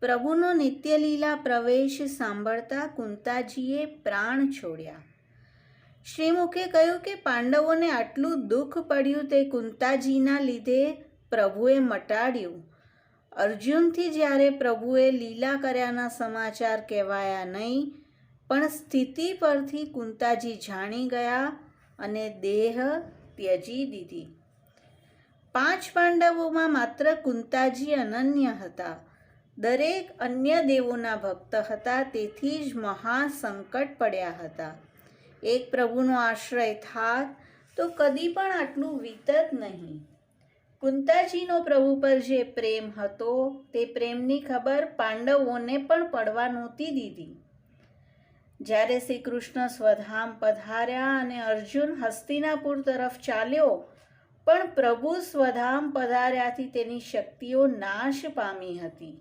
પ્રભુનો નિત્યલીલા પ્રવેશ સાંભળતા કુંતાજીએ પ્રાણ છોડ્યા. શ્રીમુખે કહ્યું કે પાંડવોને આટલું દુઃખ પડ્યું તે કુંતાજીના લીધે પ્રભુએ મટાડ્યું. અર્જુનથી જ્યારે પ્રભુએ લીલા કર્યાના સમાચાર કહેવાયા નહીં, પણ સ્થિતિ પરથી કુંતાજી જાણી ગયા અને દેહ ત્યજી દીધી. 5 પાંડવોમાં માત્ર કુંતાજી અનન્ય હતા. દરેક અન્ય દેવોના ભક્ત હતા, તેથી જ મહાસંકટ પડ્યા હતા. એક પ્રભુનો આશ્રય થાત તો કદી પણ આટલું વીતત નહીં. કુંતાજીનો પ્રભુ પર જે પ્રેમ હતો તે પ્રેમની ખબર પાંડવોને પણ પડવા નહોતી દીધી. જ્યારે શ્રી કૃષ્ણ સ્વધામ પધાર્યા અને અર્જુન હસ્તિનાપુર તરફ ચાલ્યો, પણ પ્રભુ સ્વધામ પધાર્યાથી તેની શક્તિઓ નાશ પામી હતી.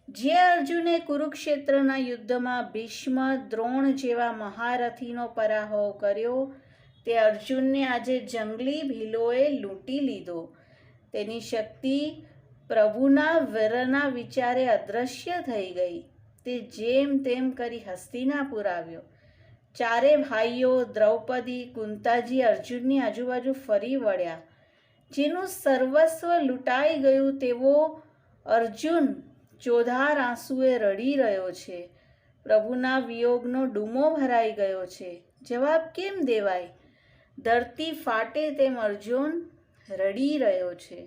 જે અર્જુને કુરુક્ષેત્રના યુદ્ધમાં ભીષ્મ, દ્રોણ જેવા મહારથીનો પરાભવ કર્યો, તે અર્જુનને આજે જંગલી ભીલોએ લૂંટી લીધો. તેની શક્તિ પ્રભુના વીરના વિચારે અદૃશ્ય થઈ ગઈ. તે જેમ તેમ કરી હસ્તિનાપુર આવ્યો. 4 ભાઈઓ દ્રૌપદી, કુંતાજી અર્જુનની આજુબાજુ ફરી વળ્યા. જેનું સર્વસ્વ લૂંટાઈ ગયું તેવો અર્જુન ચોધાર આંસુએ રડી રહ્યો છે. પ્રભુના વિયોગનો ડૂમો ભરાઈ ગયો છે. જવાબ કેમ દેવાય? ધરતી ફાટે તેમ અર્જુન રડી રહ્યો છે.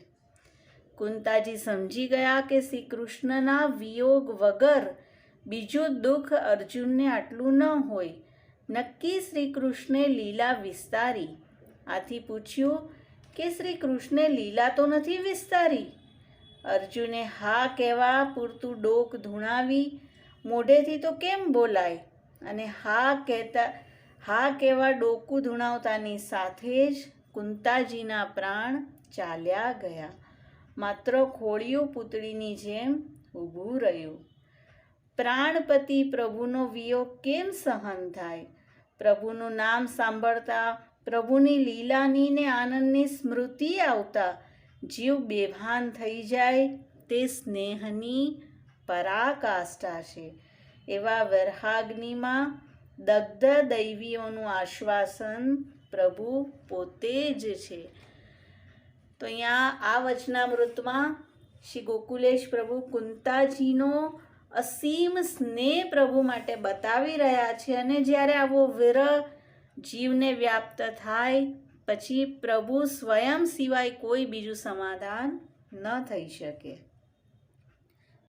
કુંતાજી સમજી ગયા કે શ્રી કૃષ્ણના વિયોગ વગર બીજું દુઃખ અર્જુનને આટલું ન હોય. નક્કી શ્રી કૃષ્ણે લીલા વિસ્તારી. આથી પૂછ્યું કે શ્રી કૃષ્ણે લીલા તો નથી વિસ્તારી? અર્જુને હા કહેવા પૂરતું ડોક ધૂણાવી. મોઢેથી તો કેમ બોલાય? અને હા કહેવા ડોકું ધૂણાવતાની સાથે જ કુંતાજીના પ્રાણ ચાલ્યા ગયા. માત્ર ખોડિયું પૂતળીની જેમ ઊભું રહ્યું. પ્રાણપતિ પ્રભુનો વિયોગ કેમ સહન થાય? પ્રભુનું નામ સાંભળતા, પ્રભુની લીલાની ને આનંદની સ્મૃતિ આવતા જીવ બેભાન થઈ જાય તે સ્નેહની પરાકાષ્ઠા છે. એવા વૈરાગ્યમાં દગ્ધ દૈવીઓનું આશ્વાસન પ્રભુ પોતે જ છે. તો અહીંયા આ વચનામૃતમાં શ્રી ગોકુલેશ પ્રભુ કુંતાજીનો અસીમ સ્નેહ પ્રભુ માટે બતાવી રહ્યા છે. અને જ્યારે આવો વિરહ જીવને વ્યાપ્ત થાય પછી પ્રભુ સ્વયં સિવાય કોઈ બીજું સમાધાન ન થઈ શકે.